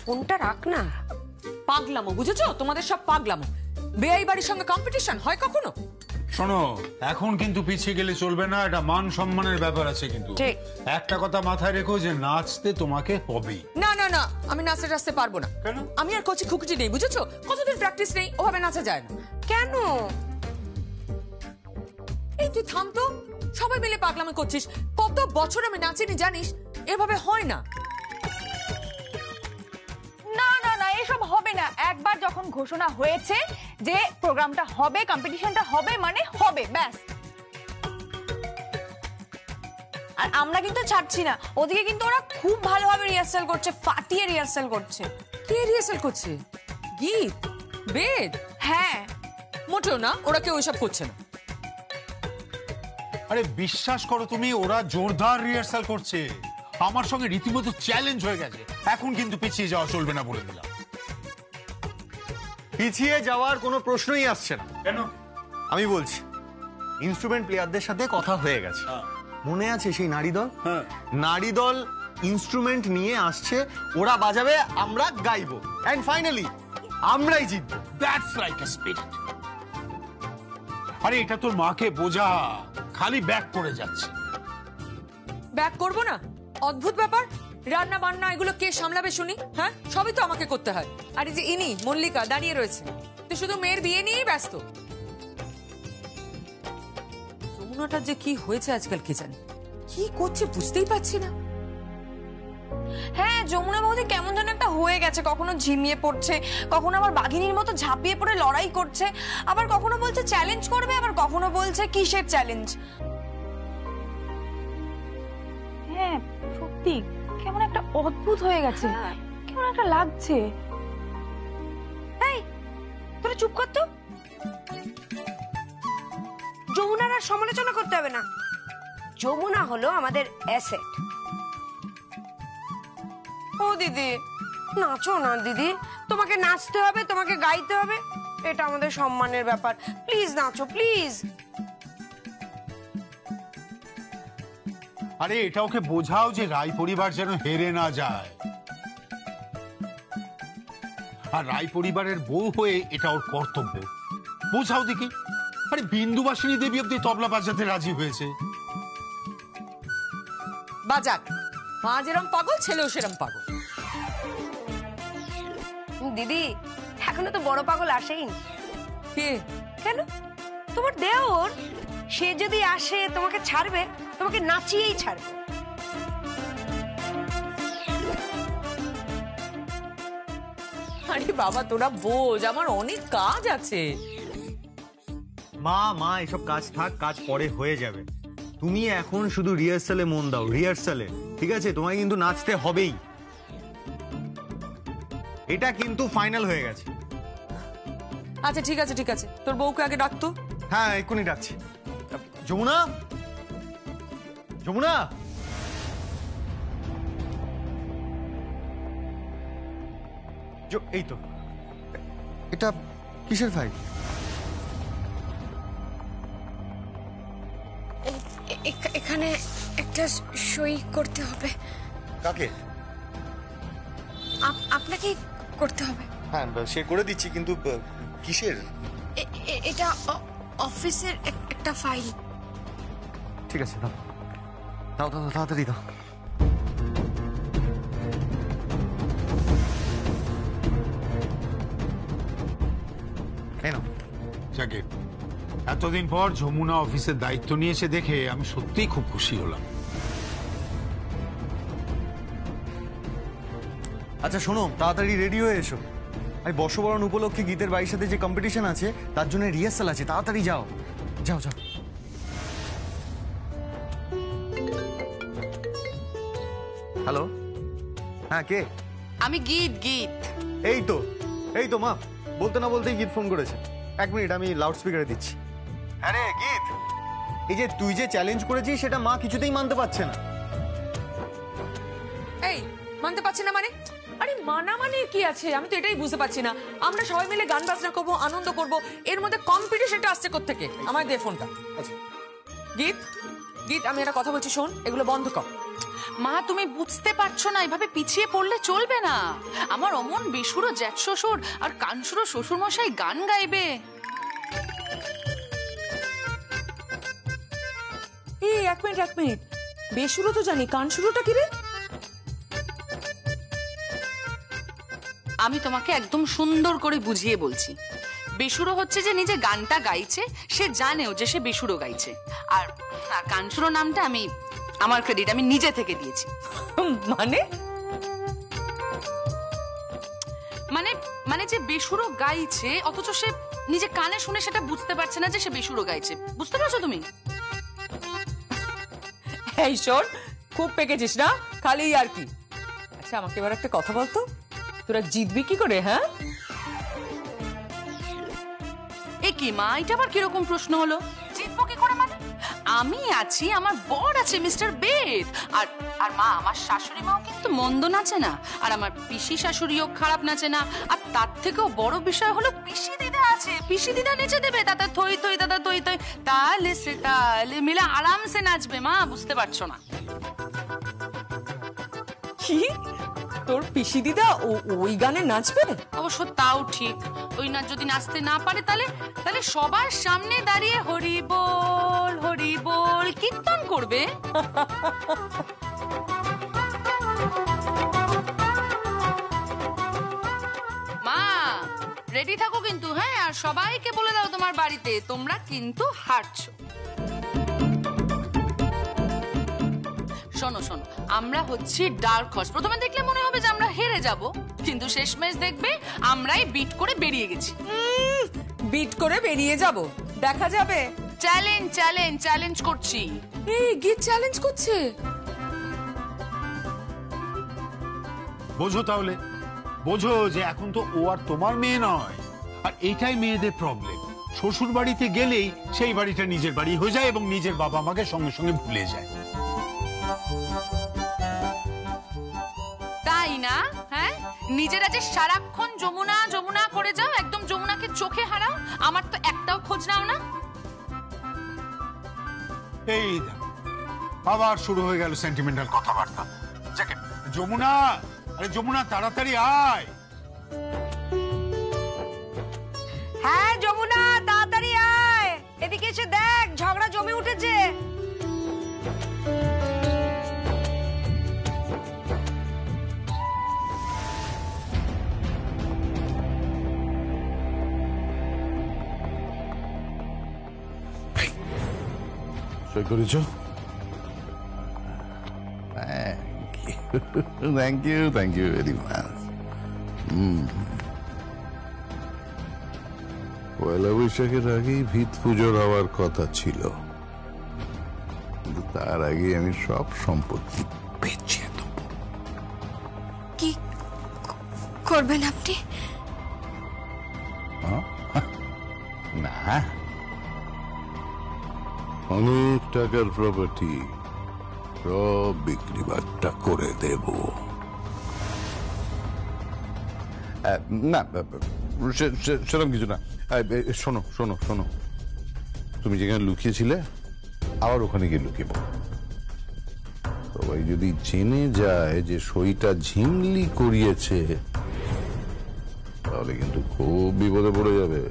ফোনটা রাখ না। পাগলামো, বুঝেছো? তোমাদের সব পাগলামো। বেআই বাড়ির সঙ্গে কম্পিটিশন হয় কখনো? শোনো, এখন কিন্তু পিছিয়ে গেলে চলবে না, এটা মান সম্মানের ব্যাপার আছে কিন্তু। ঠিক। একটা কথা মাথায় রেখো যে নাচতে তোমাকে হবেই। না না না, আমি নাচতে টাচতে পারবো না। কেন? আমি আর কচি খুকুটি নেই, বুঝেছো? কতদিন প্র্যাকটিস নেই, ওভাবে নাচা যায় না। কেন? এই তুই থাম তো, সবাই মিলে পাগলামি করছিস। কত বছর আমি নাচিনি জানিস? এভাবে হয় না। না না না, এসব হবে না। একবার যখন ঘোষণা হয়েছে যে প্রোগ্রামটা হবে, কম্পিটিশনটা হবে মানে হবে, ব্যাস। আর আমরা কিন্তু ছাড়ছি না। ওদিকে কিন্তু ওরা খুব ভালোভাবে রিহার্সাল করছে, ফাটিয়ে রিহার্সাল করছে। কে রিহার্সাল করছে? গীত? বেদ? হ্যাঁ। মোটেও না, ওরা কেউ ওইসব করছে না। আরে বিশ্বাস করো তুমি, ওরা জোরদার রিহার্সাল করছে। আমার সঙ্গে রীতিমতো চ্যালেঞ্জ হয়ে গেছে। এখন কিন্তু পিছিয়ে যাওয়া চলবে না বলে দিলাম। পিছিয়ে যাওয়ার কোনো প্রশ্নই আসছে না। কেন? আমি বলছি, ইনস্ট্রুমেন্ট প্লেয়ারদের সাথে কথা হয়ে গেছে। মনে আছে সেই নারী দল? হ্যাঁ। নারী দল ইনস্ট্রুমেন্ট নিয়ে আসছে, ওরা বাজাবে, আমরা গাইবো, এন্ড ফাইনালি আমরাই জিতবো। That's like a spirit. আরে এটা তোর মাকে বোঝা, খালি ব্যাক করে যাচ্ছে। ব্যাক করবো না? অদ্ভুত ব্যাপার। রান্না বান্না এগুলো কে সামলাবে শুনি? হ্যাঁ, সবই তো আমাকে করতে হয়। আর এই যে ইনি মল্লিকা দাঁড়িয়ে রয়েছে, তুই শুধু মেয়ের বিয়ে নিয়েই ব্যস্ত। যমুনাটার যে কি হয়েছে আজকাল কে জানে, কি করছে বুঝতেই পারছি না। হ্যাঁ, যমুনা বৌদি কেমন যেন একটা হয়ে গেছে। কখনো ঝিমিয়ে পড়ছে, কখনো আবার বাঘিনীর মতো ঝাঁপিয়ে পড়ে লড়াই করছে, আবার কখনো বলছে চ্যালেঞ্জ করবে, আবার কখনো বলছে কিসের চ্যালেঞ্জ। হ্যাঁ সত্যি, কেমন একটা অদ্ভুত হয়ে গেছে, কেমন একটা লাগছে। এই তোরা চুপ কর তো। যমুনার আর সমালোচনা করতে হবে না। যমুনা হলো আমাদের অ্যাসেট। ও দিদি, নাচো না দিদি। তোমাকে নাচতে হবে, তোমাকে গাইতে হবে, এটা আমাদের সম্মানের ব্যাপার। Please nacho, please. আরে এটা ওকে বোঝাও যে রায় পরিবার যেন হেরে না যায়। আর রায় পরিবারের বউ হয়ে এটা ওর কর্তব্য। বোঝাও দেখি। আরে বিন্দুবাসিনী দেবী অব্দি তবলা বাজাতে রাজি হয়েছে। বাজাক, মা যেরম পাগল, ছেলেও সেরম পাগল। দিদি এখনো তো বড় পাগল আসেইনি। কে? কেন? তোমার দেওর। সে যদি আসে তোমাকে ছাড়বে, তোমাকে নাচিয়েই ছাড়বে। আরে বাবা তোরা বোঝ, আমার অনেক কাজ আছে। মা মা এসব কাজ থাক, কাজ পরে হয়ে যাবে। তুমি এখন শুধু রিহার্সালে মন দাও, রিহার্সালে। ঠিক আছে, তোমায় কিন্তু নাচতে হবেই। এটা কিন্তু ফাইনাল হয়ে গেছে। আচ্ছা ঠিক আছে ঠিক আছে, তোর বউকে আগে ডাকতো। হ্যাঁ এক্ষুনি ডাকছি। যমুনা, যমুনা। এই তো, এটা কিসের ফাইল? এখানে একটা সই করতে হবে। কাকে? আপনাকেই করতে হবে। হ্যাঁ সে করে দিচ্ছি, কিন্তু কিসের? এটা অফিসের একটা ফাইল। ঠিক আছে, দাও দাও দাও, তাড়াতাড়ি দাও। কেন? যাকে এতদিন পর যমুনা অফিসের দায়িত্ব নিয়েছে দেখে আমি সত্যিই খুব খুশি হলাম। আচ্ছা শোনো, তাড়াতাড়ি রেডি হয়ে এসো। আমি বর্ষবরণ উপলক্ষে গীতের বাড়ির সাথে যে কম্পিটিশন আছে তার জন্য রিহার্সাল আছে, তাড়াতাড়ি যাও। যাও যাও। হ্যালো, হ্যাঁ কে? আমি গীত। এই তো মা, বলতে না বলতেই গীত ফোন করেছে। 1 মিনিট, আমি লাউড স্পিকারে দিচ্ছি। হ্যাঁ রে গীত, এই যে তুই যে চ্যালেঞ্জ করেছিস সেটা মা কিছুতেই মানতে পারছে না। এই মানতে পারছি না মানে? আরে মানা মানে কি আছে, আমি তো এটাই বুঝতে পারছি না। আমরা সবাই মিলে গান বাজনা করবো, আনন্দ করবো, এর মধ্যে কম্পিটিশনটা আসছে কোত্থেকে? আমার দে ফোনটা। আচ্ছা গীত, গীত আমি একটা কথা বলছি শোন, এগুলো বন্ধ কর। মা তুমি বুঝতে পারছো না, এভাবে পিছিয়ে পড়লে চলবে না। আমার অমন বেসুরো জ্যাঠ শ্বশুর আর কানসুরো শ্বশুর মশাই গান গাইবে। এই এক মিনিট, বেসুরো তো জানি, কান শুরুটা কি রে? আমি তোমাকে একদম সুন্দর করে বুঝিয়ে বলছি। বেসুরো হচ্ছে যে নিজে গানটা গাইছে, সে জানেও যে সে বেসুরো গাইছে। আর কানসুরো নামটা আমি আমার ক্রেডিট আমি নিজে থেকে দিয়েছি। মানে মানে মানে যে বেসুরো গাইছে অথচ সে নিজে কানে শুনে সেটা বুঝতে পারছে না যে সে বেসুরো গাইছে। বুঝতে পারছো তুমি? এই শোন, খুব পেকেছিস না, খালি আর কি। আচ্ছা আমাকে এবার একটা কথা বলতো, তোরা জিতবি কি করে? হ্যাঁ এ কি মা, এটা আবার কিরকম প্রশ্ন হলো? জিতবো কি করে মানে? আমি আছি, আমার বর আছে মিস্টার বেদ, আর আর মা আমার শাশুড়ি মাও কিন্তু মন্দ নাচে না, আর আমার পিসি শাশুড়িও খারাপ নাচে না। আর তার থেকেও বড় বিষয় হলো পিসি দিদা আছে, পিসি দিদা নেচে দেবে, দাদা থই থই দাদা থই থই, তালে সে তালে মিলে আরামসে নাচবে। মা বুঝতে পারছো না? কি তোর পিসি দিদা ওই গানে নাচবে? অবশ্য তাও ঠিক। ওই নাচ যদি নাচতে না পারে তাহলে তাহলে সবার সামনে দাঁড়িয়ে হরি বল হরি বল কীর্তন করবে। মা রেডি থাকো কিন্তু, হ্যাঁ? আর সবাইকে বলে দাও তোমার বাড়িতে তোমরা কিন্তু হারছো। শোনো শোনো, আমরা হচ্ছি ডার্ক হর্স। প্রথমে দেখলে মনে হবে যে আমরা হেরে যাব, কিন্তু শেষমেশ দেখবে আমরাই বিট করে বেরিয়ে গেছি। বিট করে বেরিয়ে যাব, দেখা যাবে। চ্যালেঞ্জ চ্যালেঞ্জ চ্যালেঞ্জ করছি। এই গীত চ্যালেঞ্জ করছে। বোঝো তাহলে, বোঝো যে এখন তো ও আর তোমার মেয়ে নয়। আর এইটাই মেয়েদের প্রবলেম, শ্বশুর বাড়িতে গেলেই সেই বাড়িটা নিজের বাড়ি হয়ে যায় এবং নিজের বাবা মাকে সঙ্গে সঙ্গে ভুলে যায়। তাই না? হ্যাঁ, নিজেরা যে সারাক্ষণ যমুনা যমুনা করে যাও, একদম যমুনাকে চোখে হারাও, আমার তো একটাও খোঁজ নাও না। এই দেখো, আবার শুরু হয়ে গেল সেন্টিমেন্টাল কথাবার্তা। যাকে যমুনা, আরে যমুনা তাড়াতাড়ি আয়। হ্যাঁ যমুনা তাড়াতাড়ি আয়, এদিকে এসে দেখ ঝগড়া জমে উঠেছে। সই করেছ? Thank you very much. পয়লা বৈশাখের আগেই ভিত পুজোর হওয়ার কথা ছিল, কিন্তু তার আগে আমি সব সম্পত্তি বেচে দেবো। কি করবেন আপনি? না, অনেক টাকার প্রপার্টি সব বিক্রি বাট্টা করে দেব। না সেরকম কিছু না। শোনো শোনো শোনো, তুমি যেখানে লুকিয়েছিলে আবার ওখানে গিয়ে লুকিয়ে পড়ো। সবাই যদি জেনে যায় যে সইটা ঝিমলি করিয়েছে, তাহলে কিন্তু খুব বিপদে পড়ে যাবে।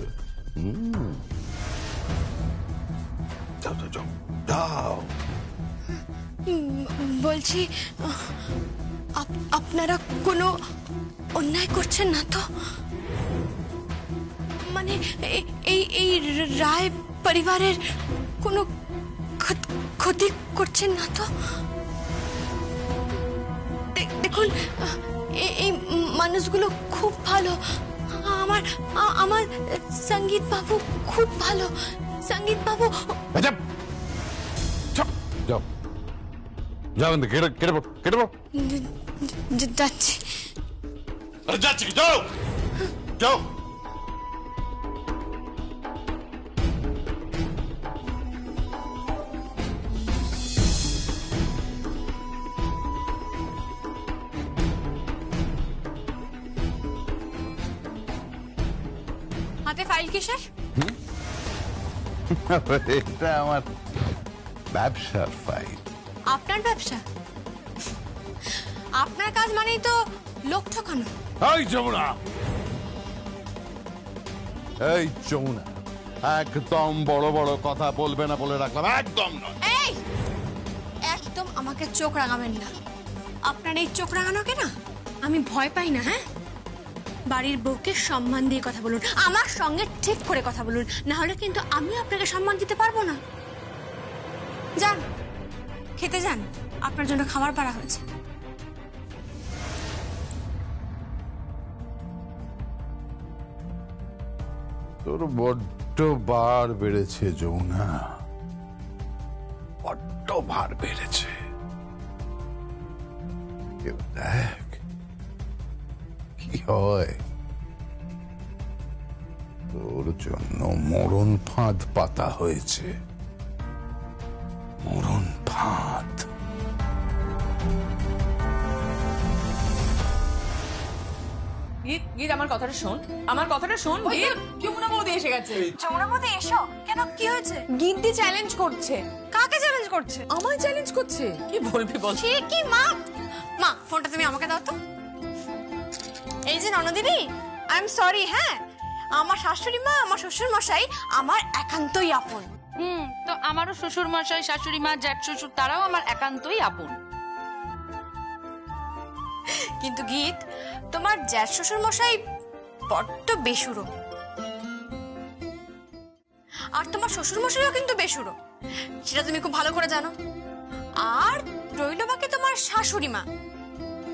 যাও তো, যাও যাও। বলছি আপনারা কোনো অন্যায় করছেন না তো? মানে এই রায় পরিবারের কোনো ক্ষতি করছেন না তো? দেখুন এই মানুষগুলো খুব ভালো। আমার সঙ্গীত বাবু খুব ভালো। সঙ্গীত বাবু যাও যাও, কেটে পড় কেটে পড়। যাচ্ছি। আরে যাচ্ছি কি, যাও যাও। হাতে ফাইল কিসের? এটা আমার ব্যবসার ফাইল। আপনার ব্যবসা? আপনার কাজ মানেই তো লোক ঠকানো। এই যমুনা, এই যমুনা, একদম বড় বড় কথা বলবে না বলে রাখলাম, একদম নয়। এই একদম আমাকে চোখ রাঙাবেন না। আপনার এই চোখ রাঙানোকে না আমি ভয় পাই না। হ্যাঁ, বাড়ির বউকে সম্মান দিয়ে কথা বলুন, আমার সঙ্গে ঠিক করে কথা বলুন, না হলে কিন্তু আমি আপনাকে সম্মান দিতে পারবো না। যান খেতে যান, আপনার জন্য খাবার পাড়া হয়েছে। তোর বড্ড বার বেড়েছে যমুনা, বড্ড ভার বেড়েছে। দেখ কি হয়, তোর জন্য মরণ ফাঁদ পাতা হয়েছে, মরণ ফাঁদ। গীত গীত আমার কথাটা শোন, আমার কথাটা শোন। গীত, যমুনা বৌদি এসে গেছে। যমুনা বৌদি এসো। কেন, কি হয়েছে? গিন্নি চ্যালেঞ্জ করছে। কাকে চ্যালেঞ্জ করছে? আমায় চ্যালেঞ্জ করছে, কি বলবি বল। সে কি মা? মা ফোনটা তুমি আমাকে দাও তো। এই যে ননদিনী, আই এম সরি। হ্যাঁ, আমার শাশুড়ি মা, আমার শ্বশুর মশাই আমার একান্তই আপন। তো আমারও শ্বশুর মশাই, শাশুড়ি মা, জ্যাঠ শ্বশুর তারাও আমার একান্তই আপন। কিন্তু গীত, তোমার জ্যাঠ শ্বশুর মশাই বড্ড বেসুরো, আর তোমার শ্বশুর মশাইও কিন্তু বেসুরো, সেটা তুমি খুব ভালো করে জানো। আর রইল বাকি তোমার শাশুড়ি মা,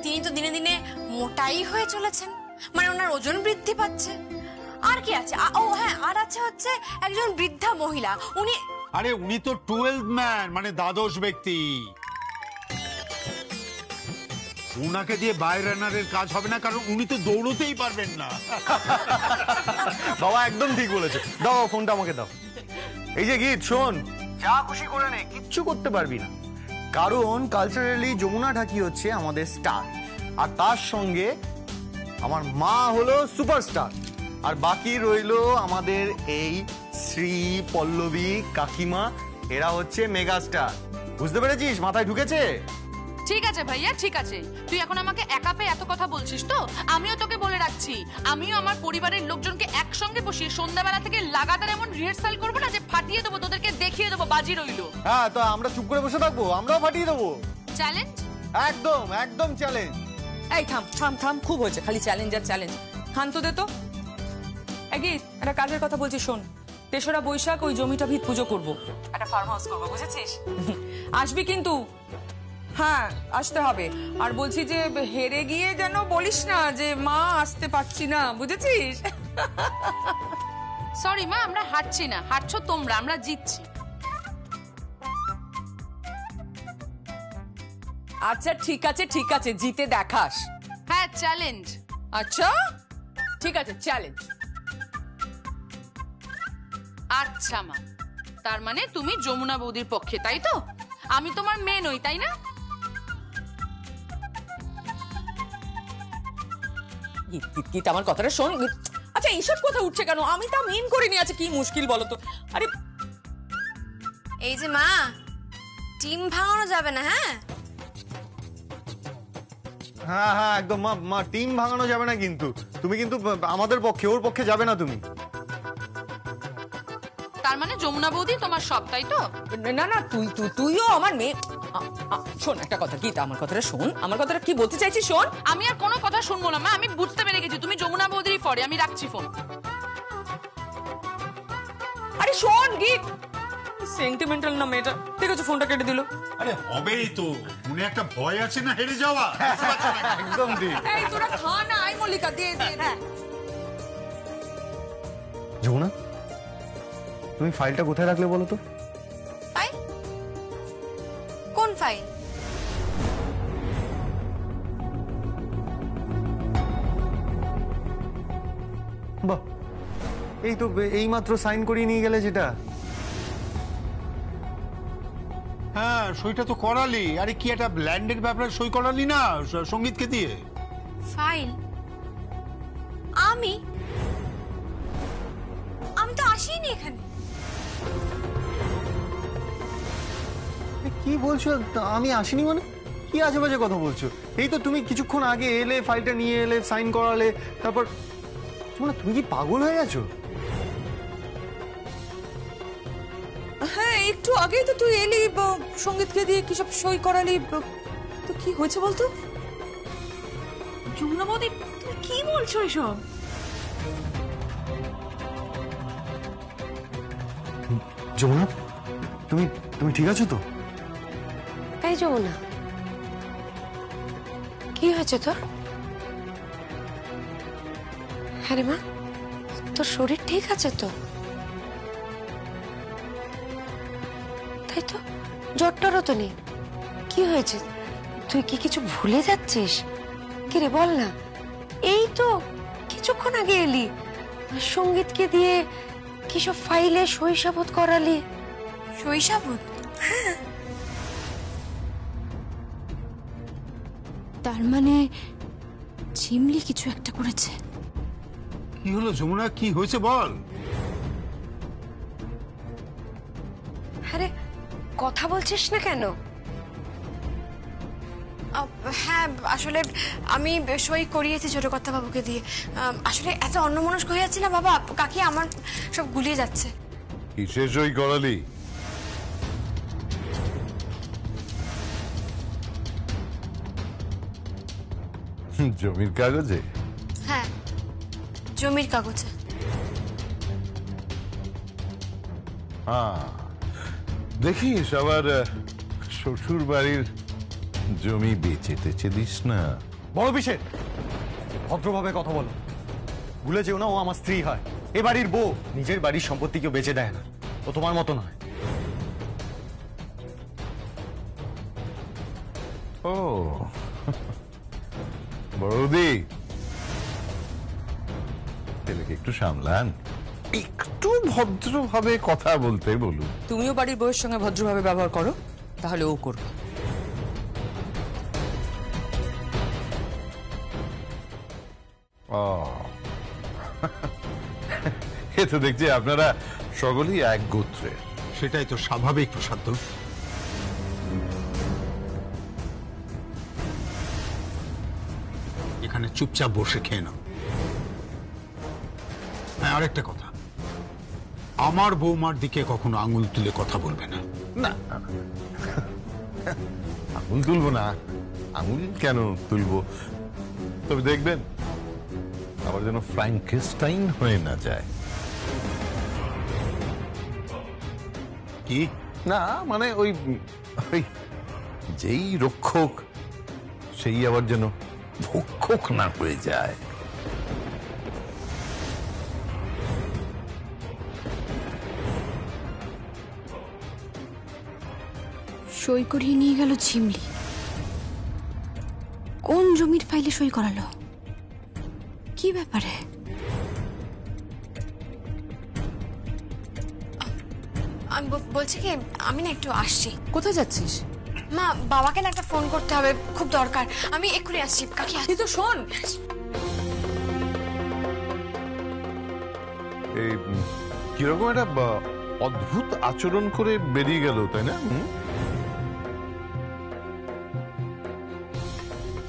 তিনি তো দিনে দিনে মোটাই হয়ে চলেছেন, মানে ওনার ওজন বৃদ্ধি পাচ্ছে। আর কি আছে? ও হ্যাঁ, আর আছে হচ্ছে একজন বৃদ্ধা মহিলা, উনি। আরে উনি তো 12th ম্যান, মানে দ্বাদশ ব্যক্তি। উনাকে দিয়ে বাইরে রানারের কাজ হবে না, কারণ উনি তো দৌড়তেই পারবেন না। বাবা একদম ঠিক বলেছে। দাও ফোনটা আমাকে দাও। এই যে গীত, শোন, যা খুশি করে নে, কিচ্ছু করতে পারবি না, কারণ কালচারালি যমুনা ঢাকি হচ্ছে আমাদের স্টার, আর তার সঙ্গে আমার মা হলো সুপারস্টার, আর বাকি রইলো আমাদের এই শ্রী, পল্লবী, কাকিমা, এরা হচ্ছে মেগাস্টার। বুঝতে পেরেছিস? মাথায় ঢুকেছে? ঠিক আছে ভাইয়া, ঠিক আছে। তুই এখন আমাকে একা পেয়ে এত কথা বলছিস তো? আমিও তোকে বলে রাখছি, আমিও আমার পরিবারের লোকজনকে একসঙ্গে বসিয়ে সন্ধ্যাবেলা থেকে লাগাতার এমন রিহার্সাল করবো না যে ফাটিয়ে দেবো, তোদেরকে দেখিয়ে দেবো বাজি রইলো। হ্যাঁ, তো আমরা চুপ করে বসে থাকবো? আমরাও ফাটিয়ে দেবো। চ্যালেঞ্জ? একদম একদম চ্যালেঞ্জ। এই থাম থাম থাম, খুব হয়েছে, খালি চ্যালেঞ্জ আর চ্যালেঞ্জ। শান্ত দে তো। গীত, একটা কাজের কথা বলছি শোন। 3রা বৈশাখ ওই জমিটা ভিত পুজো করবো, একটা ফার্ম হাউস করবো, বুঝেছিস? আসবি কিন্তু। হ্যাঁ, আসতে হবে। আর বলছি যে হেরে গিয়ে যেন বলিস না যে মা আসতে পারছি না, বুঝেছিস? সরি মা, আমরা হারছি না, হারছো তোমরা, আমরা জিতছি। আচ্ছা ঠিক আছে, ঠিক আছে, জিতে দেখাস। হ্যাঁ, চ্যালেঞ্জ। আচ্ছা ঠিক আছে, চ্যালেঞ্জ। আচ্ছা মা, তার মানে তুমি যমুনা বৌদির পক্ষে, তাই তো? আমি তোমার মেয়ে নই, তাই না? গীত, আমার কথাটা শোন। আচ্ছা এইসব কথা উঠছে কেন? আমি তা মিন করিনি। আছে কি মুশকিল বলো তো? আরে এই যে মা, টিম ভাঙানো যাবে না। হ্যাঁ হ্যাঁ হ্যাঁ, একদম মা, মা টিম ভাঙানো যাবে না কিন্তু। তুমি কিন্তু আমাদের পক্ষে, ওর পক্ষে যাবে না তুমি। তার মানে যমুনা বৌদি তোমার সব, তাই তো? না না, তুইও আমার মেয়ে। শোন একটা কথা, গীতা আমার কথাটা শোন, আমার কথাটা কি বলতে চাইছিস শোন। আমি আর কোনো কথা শুনবো না মা, আমি বুঝতে পেরে গেছি তুমি যমুনা বৌদিরই পরে। আমি রাখছি ফোন। আরে শোন গীত, সেন্টিমেন্টাল না মেয়েটা, ঠিক আছে ফোনটা কেটে দিল। আরে হবেই তো, মনে একটা ভয় আছে না হেরে যাওয়া। একদম ঠিক। এই তোরা খা না, আই মল্লিকা দে দে দে। যমুনা, তুমি ফাইলটা কোথায় রাখলে বলো তো? ফাইল? কোন ফাইল? বাহ, এই তো এইমাত্র সাইন করিয়ে নিয়ে গেলে যেটা। হ্যাঁ, সইটা তো করালি। আরে কি একটা ল্যান্ডের ব্যাপারে সই করালি না সঙ্গীতকে দিয়ে? ফাইল? আমি তো আসিনি এখানে। কি বলছো? আমি আসিনি মানে? কি আজে বাজে কথা বলছো? এই তো তুমি কিছুক্ষণ আগে এলে, ফাইলটা নিয়ে এলে, সাইন করালে, তারপর তুমি কি পাগল হয়ে গেছো? হ্যাঁ একটু আগেই তো তুই এলি, সঙ্গীতকে দিয়ে কি সব সই করালি, তো কি হয়েছে বলতো? যমুনা বৌদি, তুমি কি বলছো এসব? যমুনা, তুমি তুমি ঠিক আছো তো? এই যমুনা, কি হয়েছে তোর? হ্যাঁ রে মা, তোর শরীর ঠিক আছে তো? তাই তো, জ্বরটারও তো নেই। কি হয়েছে? তুই কি কিছু ভুলে যাচ্ছিস? কি রে বল না। এই তো কিছুক্ষণ আগে এলি, সঙ্গীতকে দিয়ে কি সব ফাইলে সই সাবুত করালি। সই সাবুত? তার মানে ঝিমলি কিছু একটা করেছে। কি হলো যমুনা, কি হয়েছে বল? আরে কথা বলছিস না কেন? হ্যাঁ, আসলে আমি সই করিয়েছি ছোট কর্তা বাবুকে দিয়ে। আসলে এত অন্যমনস্ক হয়ে যাচ্ছে না বাবা, কাকি আমার সব গুলিয়ে যাচ্ছে। কিসে সই করালি? জমির কাগজে? হ্যাঁ, জমির কাগজে। হ্যাঁ, দেখিস আবার শ্বশুর বাড়ির জমি বেচে টেচে দিস না। বড় পিসে, ভদ্রভাবে কথা বলো। ভুলে যেও না, ও আমার স্ত্রী হয়, এ বাড়ির বউ। নিজের বাড়ির সম্পত্তি কেউ বেচে দেয় না, ও তোমার মতো নয়। ও বড়দি, ছেলেকে একটু সামলান, একটু ভদ্রভাবে কথা বলতে বলুন। তুমিও বাড়ির বউয়ের সঙ্গে ভদ্রভাবে ব্যবহার করো, তাহলে ও করবে। ও এ তো দেখছি আপনারা সকলেই এক গোত্রের। সেটাই তো স্বাভাবিক প্রসাদ। এখানে চুপচাপ বসে খেয়ে নাও। হ্যাঁ, আরেকটা কথা, আমার বৌমার দিকে কখনো আঙুল তুলে কথা বলবে না। না, আঙুল তুলবো না। আঙুল কেন তুলবো? তবে দেখবেন আবার যেন ফ্র্যাঙ্কেস্টাইন হয়ে না যায়। কি? না মানে ওই যেই রক্ষক সেই আবার যেন ভক্ষক না হয়ে যায়। সই করিয়ে নিয়ে গেল ঝিমলি। কোন জমির ফাইলে সই করালো? কি ব্যাপারে? আমি বলছি কি, আমি না একটু আসছি। কোথায় যাচ্ছিস? মা, বাবাকে না একটা ফোন করতে হবে, খুব দরকার। আমি এক্ষুনি আসছি। কাকি তুই তো শোন, এই কিরকম একটা অদ্ভুত আচরণ করে বেরিয়ে গেল, তাই না?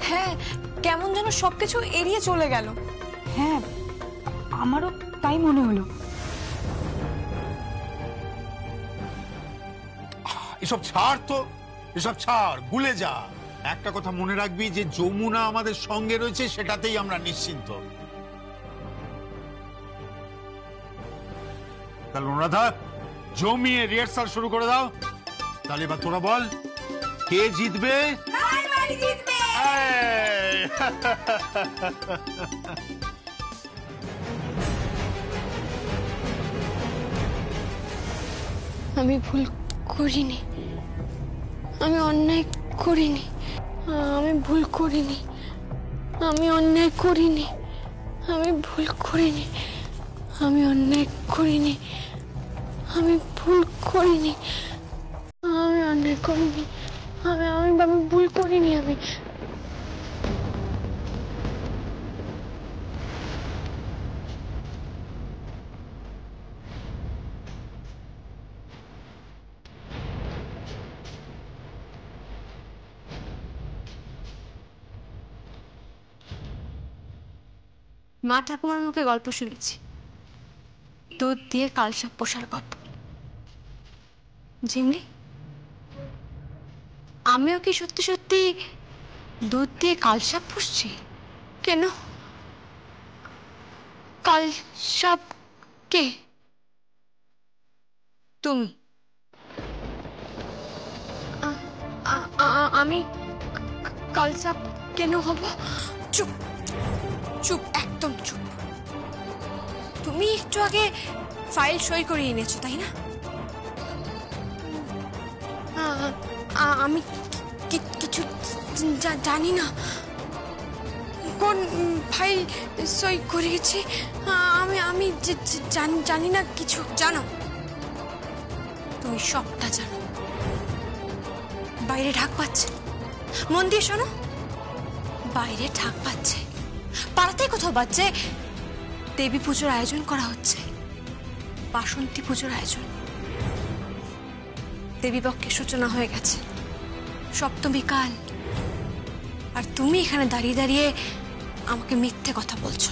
হ্যাঁ, কেমন যেন সবকিছু এড়িয়ে চলে গেল। হ্যাঁ, আমারও তাই মনে হলো। এসব ছাড় তো, এসব ছাড়, ভুলে যা। একটা কথা মনে রাখবি, যে যমুনা আমাদের সঙ্গে রয়েছে, সেটাতেই আমরা নিশ্চিন্ত। তাহলে অনুরাধা, জমিয়ে রিহার্সাল শুরু করে দাও। তাহলে এবার তোরা বল, কে জিতবে? এই! আমি ভুল করিনি, আমি অন্যায় করিনি, আমি ভুল করিনি, আমি অন্যায় করিনি, আমি ভুল করিনি, আমি অন্যায় করিনি, আমি ভুল করিনি, আমি অন্যায় করিনি, আমি ভুল করিনি। আমি মা ঠাকুমার মুখে গল্প শুনেছি, দুধ দিয়ে কালসাপ পোষার গল্প। জিমলি, আমিও কি সত্যি সত্যি দুধ দিয়ে কালসাপ পুষছি? কেন? কালসাপ কে? তুমি। আমি কালসাপ কেন হব? চুপ চুপ, একদম চুপ। তুমি একটু আগে ফাইল সই করে এনেছো, তাই না? আমি কিছু জানি না কোন ফাইল সই করিয়েছি। আমি জানি না কিছু। জানো, তুমি সবটা জানো। বাইরে ঢাক পাচ্ছে, মন দিয়ে শোনো। বাইরে ঢাক পাচ্ছে, পাড়াতে কোথাও বাজছে। দেবী পুজোর আয়োজন করা হচ্ছে, বাসন্তী পুজোর আয়োজন। দেবী পক্ষের সূচনা হয়ে গেছে, সপ্তমী কাল। আর তুমি এখানে দাঁড়িয়ে দাঁড়িয়ে আমাকে মিথ্যে কথা বলছো।